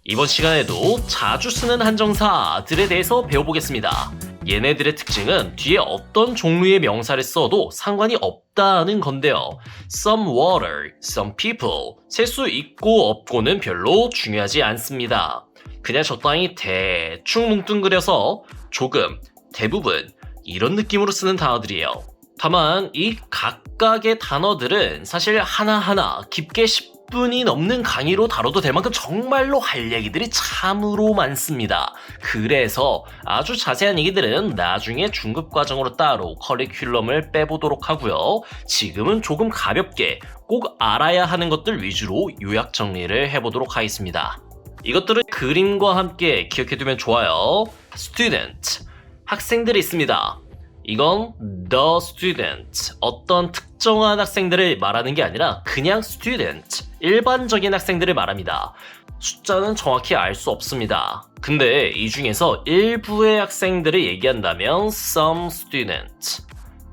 이번 시간에도 자주 쓰는 한정사들에 대해서 배워보겠습니다. 얘네들의 특징은 뒤에 어떤 종류의 명사를 써도 상관이 없다는 건데요. Some water, some people. 셀 수 있고 없고는 별로 중요하지 않습니다. 그냥 적당히 대충 뭉뚱그려서 조금, 대부분 이런 느낌으로 쓰는 단어들이에요. 다만 이 각각의 단어들은 사실 하나하나 깊게 10분이 넘는 강의로 다뤄도 될 만큼 정말로 할 얘기들이 참으로 많습니다. 그래서 아주 자세한 얘기들은 나중에 중급 과정으로 따로 커리큘럼을 빼보도록 하고요. 지금은 조금 가볍게 꼭 알아야 하는 것들 위주로 요약 정리를 해보도록 하겠습니다. 이것들을 그림과 함께 기억해두면 좋아요. Student, 학생들이 있습니다. 이건 the student, 어떤 특정한 학생들을 말하는 게 아니라 그냥 student, 일반적인 학생들을 말합니다. 숫자는 정확히 알 수 없습니다. 근데 이 중에서 일부의 학생들을 얘기한다면 some student,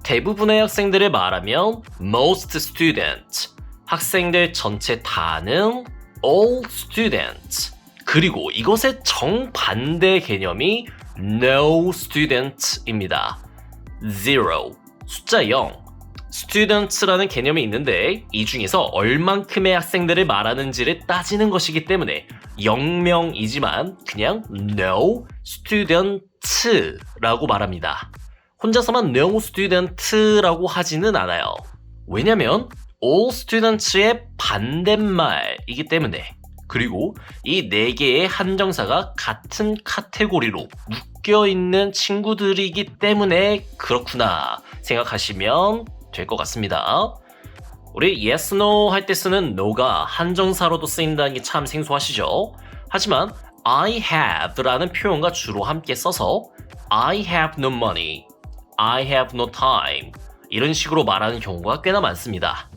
대부분의 학생들을 말하면 most student, 학생들 전체 다는 all student, 그리고 이것의 정반대 개념이 no student입니다. zero, 숫자 0. students라는 개념이 있는데 이 중에서 얼만큼의 학생들을 말하는지를 따지는 것이기 때문에 0명이지만 그냥 no student라고 말합니다. 혼자서만 no student라고 하지는 않아요. 왜냐면 all students의 반대말이기 때문에. 그리고 이 4개의 한정사가 같은 카테고리로 묶여있는 친구들이기 때문에 그렇구나 생각하시면 될 것 같습니다. 우리 yes, no 할 때 쓰는 no가 한정사로도 쓰인다는 게 참 생소하시죠? 하지만 I have 라는 표현과 주로 함께 써서 I have no money, I have no time 이런 식으로 말하는 경우가 꽤나 많습니다.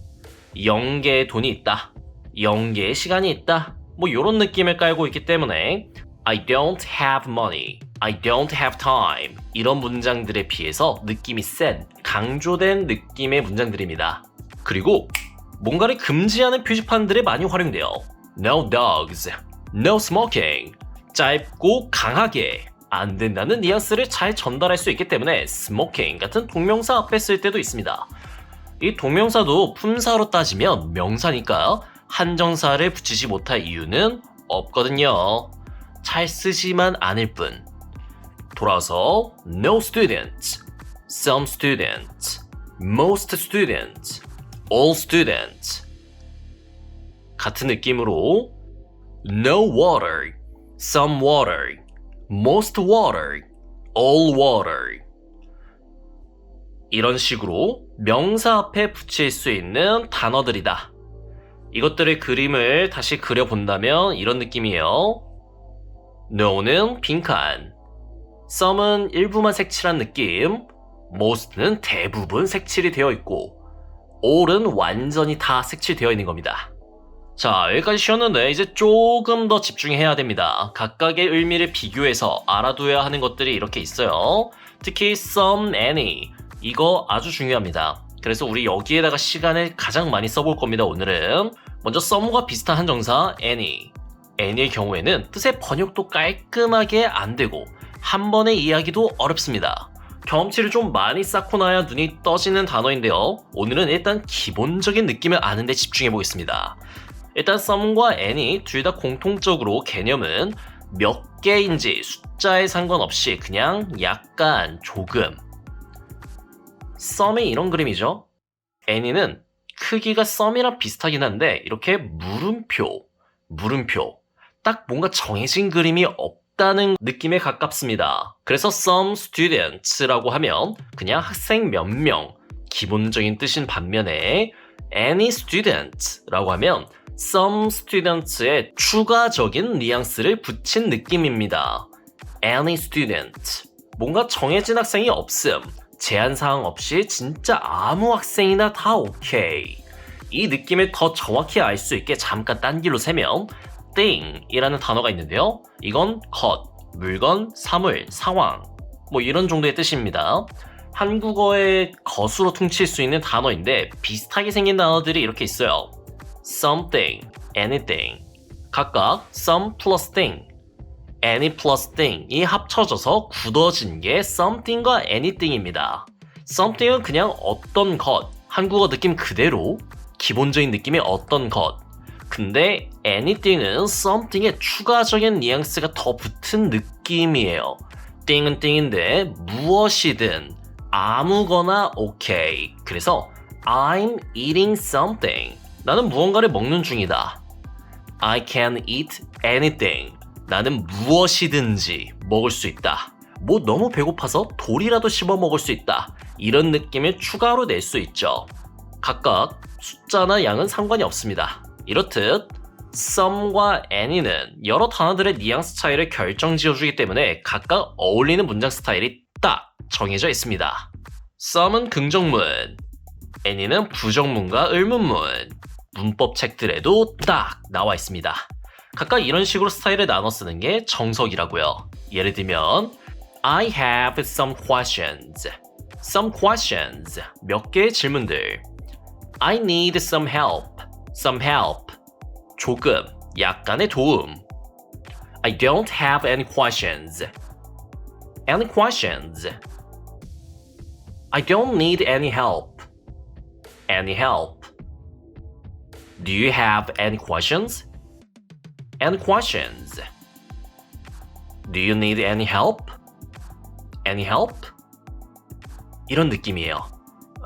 0개의 돈이 있다, 0개의 시간이 있다, 뭐 이런 느낌을 깔고 있기 때문에 I don't have money, I don't have time 이런 문장들에 비해서 느낌이 센, 강조된 느낌의 문장들입니다. 그리고 뭔가를 금지하는 표지판들이 많이 활용돼요. No dogs, no smoking. 짧고 강하게 안 된다는 뉘앙스를 잘 전달할 수 있기 때문에 smoking 같은 동명사 앞에 쓸 때도 있습니다. 이 동명사도 품사로 따지면 명사니까 한정사를 붙이지 못할 이유는 없거든요. 잘 쓰지만 않을 뿐. 돌아서 no students, some students, most students, all students 같은 느낌으로 no water, some water, most water, all water 이런 식으로 명사 앞에 붙일 수 있는 단어들이다. 이것들의 그림을 다시 그려본다면 이런 느낌이에요. no는 빈칸, some은 일부만 색칠한 느낌, most는 대부분 색칠이 되어 있고 all은 완전히 다 색칠되어 있는 겁니다. 자, 여기까지 쉬었는데 이제 조금 더 집중해야 됩니다. 각각의 의미를 비교해서 알아둬야 하는 것들이 이렇게 있어요. 특히 some, any 이거 아주 중요합니다. 그래서 우리 여기에다가 시간을 가장 많이 써볼 겁니다. 오늘은 먼저 some과 비슷한 한정사 any, any의 경우에는 뜻의 번역도 깔끔하게 안 되고 한 번에 이해하기도 어렵습니다. 경험치를 좀 많이 쌓고 나야 눈이 떠지는 단어인데요. 오늘은 일단 기본적인 느낌을 아는 데 집중해 보겠습니다. 일단 some과 any 둘 다 공통적으로 개념은 몇 개인지 숫자에 상관없이 그냥 약간 조금. some이 이런 그림이죠. any는 크기가 some이랑 비슷하긴 한데 이렇게 물음표 딱 뭔가 정해진 그림이 없다는 느낌에 가깝습니다. 그래서 some students라고 하면 그냥 학생 몇 명 기본적인 뜻인 반면에 any student라고 하면 some students에 추가적인 뉘앙스를 붙인 느낌입니다. any student 뭔가 정해진 학생이 없음, 제한사항 없이 진짜 아무 학생이나 다 오케이. 이 느낌을 더 정확히 알 수 있게 잠깐 딴 길로 세면 thing이라는 단어가 있는데요. 이건 것, 물건, 사물, 상황 뭐 이런 정도의 뜻입니다. 한국어의 것으로 퉁칠 수 있는 단어인데 비슷하게 생긴 단어들이 이렇게 있어요. something, anything 각각 some plus thing, any plus thing이 합쳐져서 굳어진 게 something과 anything입니다. something은 그냥 어떤 것, 한국어 느낌 그대로 기본적인 느낌의 어떤 것. 근데 anything은 something에 추가적인 뉘앙스가 더 붙은 느낌이에요. thing은 thing인데 무엇이든 아무거나 오케이. 그래서 I'm eating something. 나는 무언가를 먹는 중이다. I can eat anything. 나는 무엇이든지 먹을 수 있다. 뭐 너무 배고파서 돌이라도 씹어 먹을 수 있다. 이런 느낌을 추가로 낼 수 있죠. 각각 숫자나 양은 상관이 없습니다. 이렇듯 some과 any는 여러 단어들의 뉘앙스 차이를 결정지어주기 때문에 각각 어울리는 문장 스타일이 딱 정해져 있습니다. some은 긍정문, any는 부정문과 의문문, 문법 책들에도 딱 나와 있습니다. 각각 이런 식으로 스타일을 나눠 쓰는 게 정석이라고요. 예를 들면 I have some questions. Some questions. 몇 개의 질문들. I need some help. Some help. 조금, 약간의 도움. I don't have any questions. Any questions. I don't need any help. Any help. Do you have any questions? Any questions? Do you need any help? Any help? 이런 느낌이에요.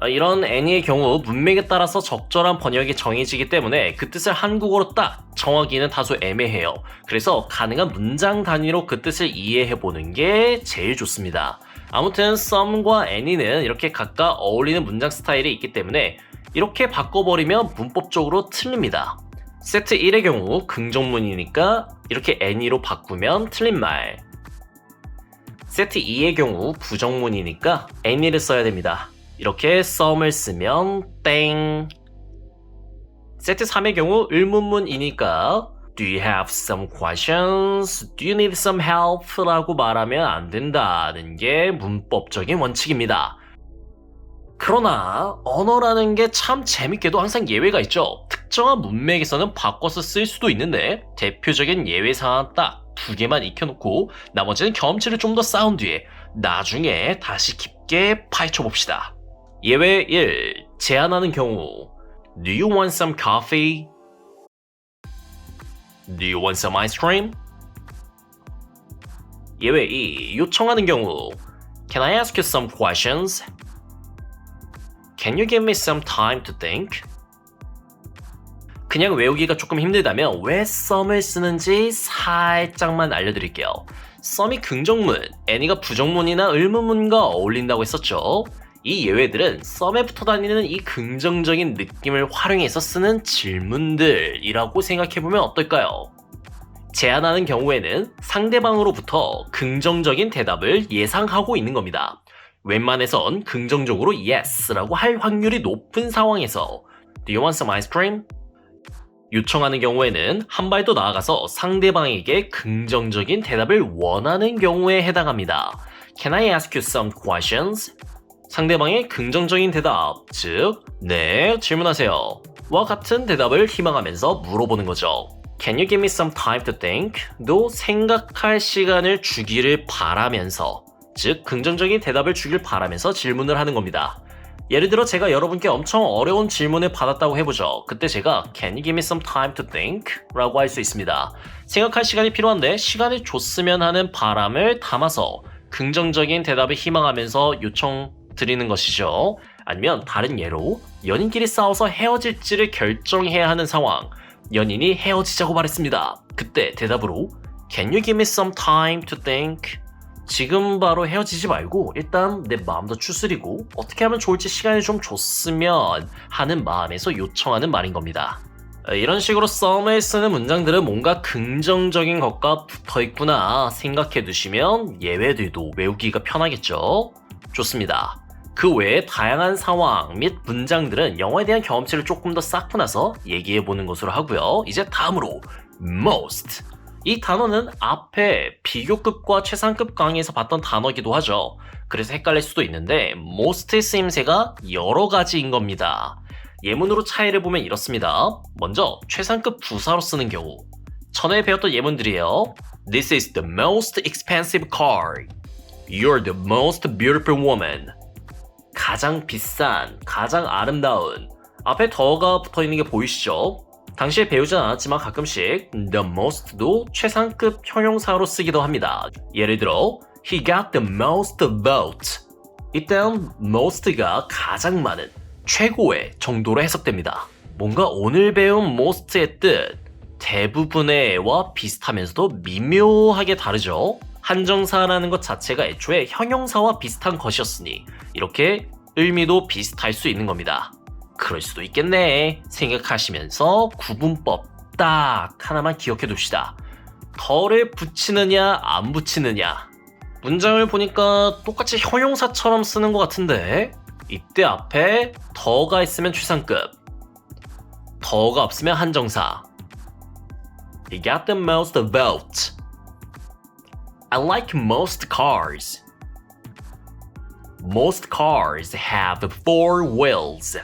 이런 any의 경우 문맥에 따라서 적절한 번역이 정해지기 때문에 그 뜻을 한국어로 딱 정하기는 다소 애매해요. 그래서 가능한 문장 단위로 그 뜻을 이해해보는 게 제일 좋습니다. 아무튼 some과 any는 이렇게 각각 어울리는 문장 스타일이 있기 때문에 이렇게 바꿔버리면 문법적으로 틀립니다. 세트 1의 경우 긍정문이니까 이렇게 any로 바꾸면 틀린 말. 세트 2의 경우 부정문이니까 any를 써야 됩니다. 이렇게 some을 쓰면 땡. 세트 3의 경우 의문문이니까 Do you have some questions? Do you need some help? 라고 말하면 안 된다는 게 문법적인 원칙입니다. 그러나 언어라는 게 참 재밌게도 항상 예외가 있죠. 특정한 문맥에서는 바꿔서 쓸 수도 있는데 대표적인 예외 상황 딱 2개만 익혀놓고 나머지는 경험치를 좀 더 쌓은 뒤에 나중에 다시 깊게 파헤쳐 봅시다. 예외 1. 제안하는 경우 Do you want some coffee? Do you want some ice cream? 예외 2. 요청하는 경우 Can I ask you some questions? Can you give me some time to think? 그냥 외우기가 조금 힘들다면 왜 some을 쓰는지 살짝만 알려드릴게요. some이 긍정문, any가 부정문이나 의문문과 어울린다고 했었죠. 이 예외들은 some에 붙어 다니는 이 긍정적인 느낌을 활용해서 쓰는 질문들이라고 생각해보면 어떨까요? 제안하는 경우에는 상대방으로부터 긍정적인 대답을 예상하고 있는 겁니다. 웬만해선 긍정적으로 yes라고 할 확률이 높은 상황에서 Do you want some ice cream? 요청하는 경우에는 한 발 더 나아가서 상대방에게 긍정적인 대답을 원하는 경우에 해당합니다. Can I ask you some questions? 상대방의 긍정적인 대답, 즉 네, 질문하세요 와 같은 대답을 희망하면서 물어보는 거죠. Can you give me some time to think? 도 생각할 시간을 주기를 바라면서, 즉 긍정적인 대답을 주길 바라면서 질문을 하는 겁니다. 예를 들어 제가 여러분께 엄청 어려운 질문을 받았다고 해보죠. 그때 제가 Can you give me some time to think? 라고 할 수 있습니다. 생각할 시간이 필요한데 시간을 줬으면 하는 바람을 담아서 긍정적인 대답을 희망하면서 요청 드리는 것이죠. 아니면 다른 예로 연인끼리 싸워서 헤어질지를 결정해야 하는 상황, 연인이 헤어지자고 말했습니다. 그때 대답으로 Can you give me some time to think? 지금 바로 헤어지지 말고 일단 내 마음도 추스리고 어떻게 하면 좋을지 시간을 좀 줬으면 하는 마음에서 요청하는 말인 겁니다. 이런 식으로 some을 쓰는 문장들은 뭔가 긍정적인 것과 붙어있구나 생각해 두시면 예외들도 외우기가 편하겠죠? 좋습니다. 그 외에 다양한 상황 및 문장들은 영어에 대한 경험치를 조금 더 쌓고 나서 얘기해보는 것으로 하고요. 이제 다음으로 most. 이 단어는 앞에 비교급과 최상급 강의에서 봤던 단어이기도 하죠. 그래서 헷갈릴 수도 있는데 most의 쓰임새가 여러 가지인 겁니다. 예문으로 차이를 보면 이렇습니다. 먼저 최상급 부사로 쓰는 경우 전에 배웠던 예문들이에요. This is the most expensive car. You're the most beautiful woman. 가장 비싼, 가장 아름다운. 앞에 더가 붙어있는 게 보이시죠? 당시에 배우진 않았지만 가끔씩 the most도 최상급 형용사로 쓰기도 합니다. 예를 들어 He got the most vote. 이때는 most가 가장 많은, 최고의 정도로 해석됩니다. 뭔가 오늘 배운 most의 뜻, 대부분의와 비슷하면서도 미묘하게 다르죠? 한정사라는 것 자체가 애초에 형용사와 비슷한 것이었으니 이렇게 의미도 비슷할 수 있는 겁니다. 그럴 수도 있겠네 생각하시면서 구분법 딱 하나만 기억해 둡시다. 더를 붙이느냐 안 붙이느냐. 문장을 보니까 똑같이 형용사처럼 쓰는 것 같은데 이때 앞에 더가 있으면 최상급, 더가 없으면 한정사. He got the most votes. I like most cars. Most cars have 4 wheels.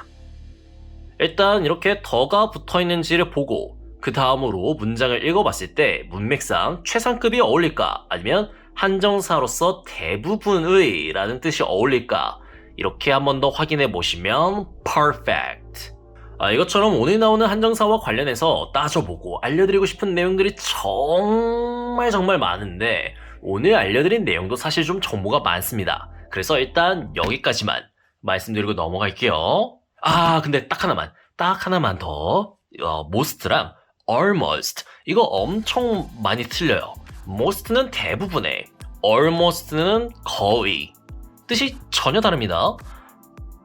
일단 이렇게 더가 붙어있는지를 보고 그 다음으로 문장을 읽어봤을 때 문맥상 최상급이 어울릴까 아니면 한정사로서 대부분의 라는 뜻이 어울릴까 이렇게 한 번 더 확인해 보시면 perfect. 이것처럼 오늘 나오는 한정사와 관련해서 따져보고 알려드리고 싶은 내용들이 정말 많은데 오늘 알려드린 내용도 사실 좀 정보가 많습니다. 그래서 일단 여기까지만 말씀드리고 넘어갈게요. 근데 딱 하나만 더. most랑 almost 이거 엄청 많이 틀려요. most는 대부분의, almost는 거의. 뜻이 전혀 다릅니다.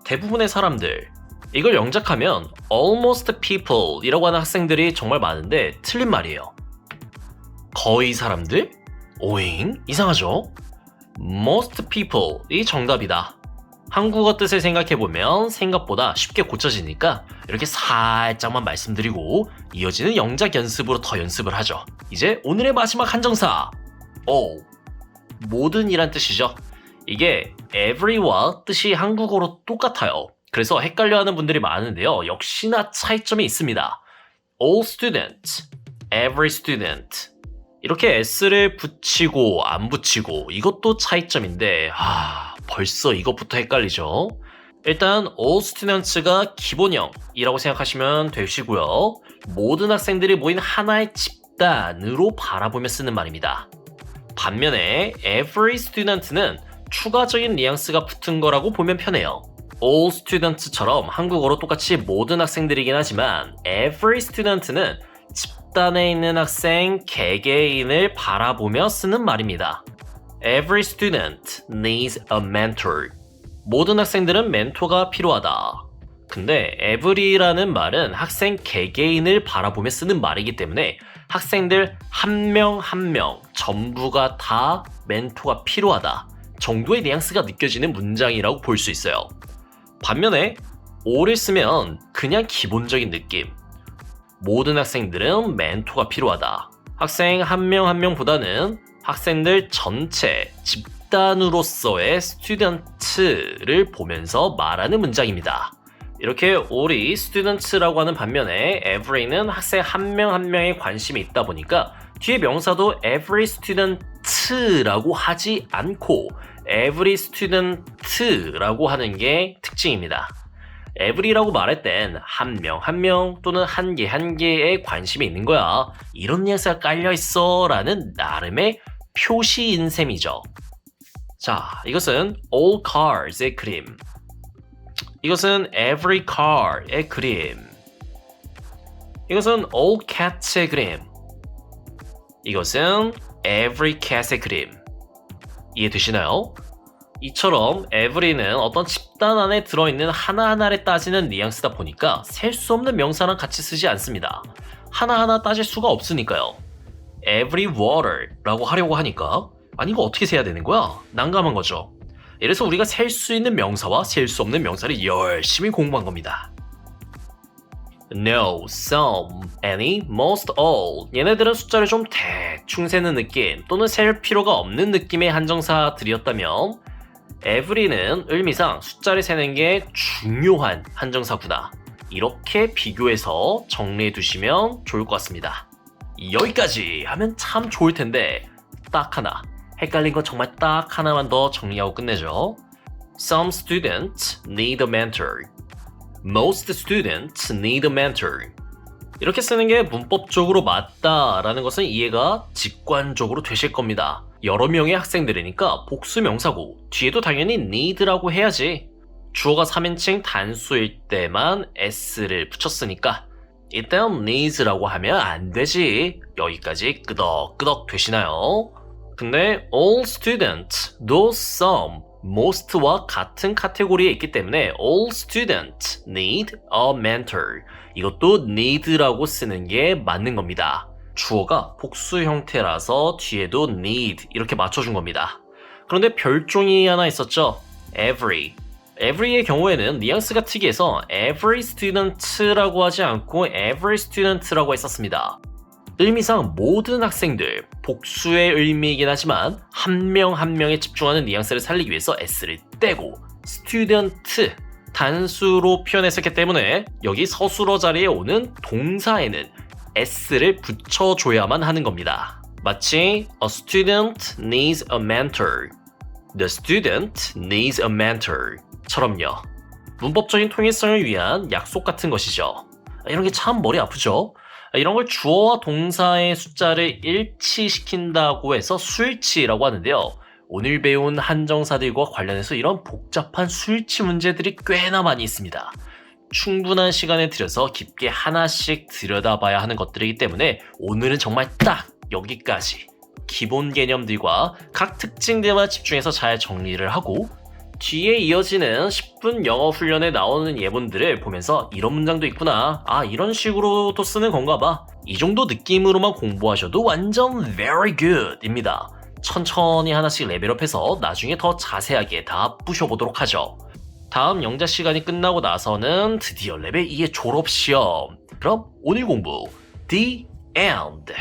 대부분의 사람들. 이걸 영작하면 almost people 이라고 하는 학생들이 정말 많은데 틀린 말이에요. 거의 사람들? 오잉? 이상하죠? most people 이 정답이다. 한국어 뜻을 생각해보면 생각보다 쉽게 고쳐지니까 이렇게 살짝만 말씀드리고 이어지는 영작 연습으로 더 연습을 하죠. 이제 오늘의 마지막 한정사. 모든이란 뜻이죠. 이게 every와 뜻이 한국어로 똑같아요. 그래서 헷갈려하는 분들이 많은데요. 역시나 차이점이 있습니다. all students, every student 이렇게 s를 붙이고 안 붙이고 이것도 차이점인데 벌써 이것부터 헷갈리죠. 일단 all students가 기본형이라고 생각하시면 되시고요. 모든 학생들이 모인 하나의 집단으로 바라보며 쓰는 말입니다. 반면에 every student는 추가적인 뉘앙스가 붙은 거라고 보면 편해요. all students처럼 한국어로 똑같이 모든 학생들이긴 하지만 every student는 집단에 있는 학생 개개인을 바라보며 쓰는 말입니다. Every student needs a mentor. 모든 학생들은 멘토가 필요하다. 근데 every라는 말은 학생 개개인을 바라보며 쓰는 말이기 때문에 학생들 한 명 한 명 전부가 다 멘토가 필요하다 정도의 뉘앙스가 느껴지는 문장이라고 볼 수 있어요. 반면에 all을 쓰면 그냥 기본적인 느낌. 모든 학생들은 멘토가 필요하다. 학생 한 명 한 명보다는 학생들 전체 집단으로서의 스튜던트를 보면서 말하는 문장입니다. 이렇게 all이 students라고 하는 반면에 every는 학생 한 명 한 명에 관심이 있다 보니까 뒤에 명사도 every student라고 하지 않고 every student라고 하는 게 특징입니다. every라고 말할 땐 한 명 한 명 또는 한 개에 관심이 있는 거야. 이런 뉘앙스가 깔려있어 라는 나름의 표시인 셈이죠. 자, 이것은 all cars의 그림. 이것은 every car의 그림. 이것은 all cats의 그림. 이것은 every cat의 그림. 이해되시나요? 이처럼 every는 어떤 집단 안에 들어있는 하나하나를 따지는 뉘앙스다 보니까 셀 수 없는 명사랑 같이 쓰지 않습니다. 하나하나 따질 수가 없으니까요. every water라고 하려고 하니까 아니 이거 어떻게 세야 되는 거야? 난감한 거죠. 이래서 우리가 셀 수 있는 명사와 셀 수 없는 명사를 열심히 공부한 겁니다. No, some, any, most, all 얘네들은 숫자를 좀 대충 세는 느낌 또는 셀 필요가 없는 느낌의 한정사들이었다면 every는 의미상 숫자를 세는 게 중요한 한정사구나. 이렇게 비교해서 정리해 두시면 좋을 것 같습니다. 여기까지 하면 참 좋을 텐데 딱 하나, 헷갈린 건 정말 딱 하나만 더 정리하고 끝내죠. Some students need a mentor. Most students need a mentor. 이렇게 쓰는 게 문법적으로 맞다라는 것은 이해가 직관적으로 되실 겁니다. 여러 명의 학생들이니까 복수 명사고 뒤에도 당연히 need라고 해야지. 주어가 3인칭 단수일 때만 s를 붙였으니까 이때는 needs라고 하면 안 되지. 여기까지 끄덕끄덕 되시나요? 근데 all students, 도 some, most와 같은 카테고리에 있기 때문에 all students need a mentor. 이것도 need라고 쓰는 게 맞는 겁니다. 주어가 복수 형태라서 뒤에도 need 이렇게 맞춰준 겁니다. 그런데 별종이 하나 있었죠. every. every의 경우에는 뉘앙스가 특이해서 every student라고 하지 않고 every student라고 했었습니다. 의미상 모든 학생들, 복수의 의미이긴 하지만 한 명 한 명에 집중하는 뉘앙스를 살리기 위해서 s를 떼고 student, 단수로 표현했었기 때문에 여기 서술어 자리에 오는 동사에는 s를 붙여줘야만 하는 겁니다. 마치 a student needs a mentor, the student needs a mentor 처럼요. 문법적인 통일성을 위한 약속 같은 것이죠. 이런 게 참 머리 아프죠? 이런 걸 주어와 동사의 숫자를 일치시킨다고 해서 수일치라고 하는데요. 오늘 배운 한정사들과 관련해서 이런 복잡한 수일치 문제들이 꽤나 많이 있습니다. 충분한 시간을 들여서 깊게 하나씩 들여다봐야 하는 것들이기 때문에 오늘은 정말 딱 여기까지 기본 개념들과 각 특징들만 집중해서 잘 정리를 하고 뒤에 이어지는 10분 영어 훈련에 나오는 예문들을 보면서 이런 문장도 있구나. 아, 이런 식으로도 쓰는 건가 봐. 이 정도 느낌으로만 공부하셔도 완전 very good 입니다. 천천히 하나씩 레벨업해서 나중에 더 자세하게 다 부셔보도록 하죠. 다음 영자 시간이 끝나고 나서는 드디어 레벨 2의 졸업시험. 그럼 오늘 공부 The End.